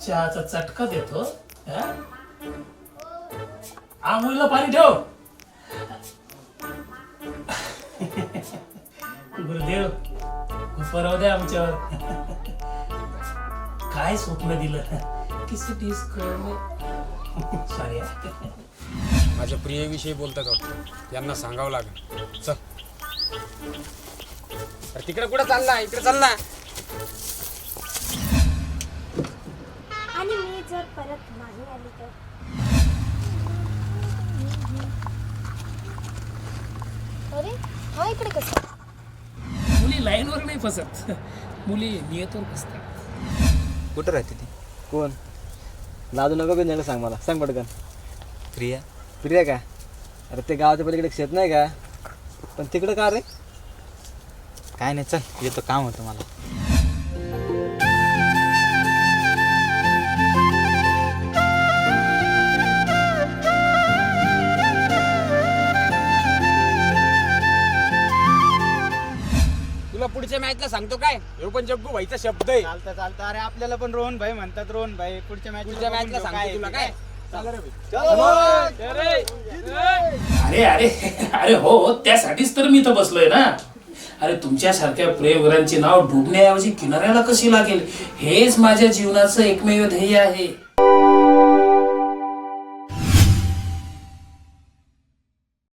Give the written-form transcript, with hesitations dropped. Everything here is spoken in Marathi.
चहाचा चटका देतो. आंघोळीला पाणी ठेव. गुरुदेव उपराव द्या आमच्यावर. काय स्वप्न दिलं किसी सॉरी. माझ्या प्रियेविषयी बोलतात वाटतं, यांना सांगावं लागेल. चल तिकडे कुठं चालला, इकडे चाल ना. आणि मी जर परत मागे आली तर अरे हा इकडे कसं? मुली लाईनवर नाही फसत, मुली नियतवर फसतात. कुठं राहते ती? कोण? लाजू नको बिंदाला सांग, मला सांग पटकन. प्रिया. प्रिया का? अरे ते गावाच्या पलीकडे शेत नाही का? पण तिकडं का रे? काय नाही, चल येतो, काम होतं मला. तुला पुढच्या मॅचला सांगतो काय, हे पण जग्गू भाईचा शब्द आहे. चालतं चालतं. अरे आपल्याला पण रोहन भाई म्हणतात. रोहन भाई पुढच्या पुढच्या मॅचला सांगतो तुला काय. अरे अरे अरे हो, त्यासाठीच तर मी तर बसलोय ना. अरे तुमच्यासारख्या प्रेमवीरांचे नाव डुबण्याऐवजी किनाऱ्याला कशी लागेल, हेच माझ्या जीवनाचं एकमेव ध्येय आहे.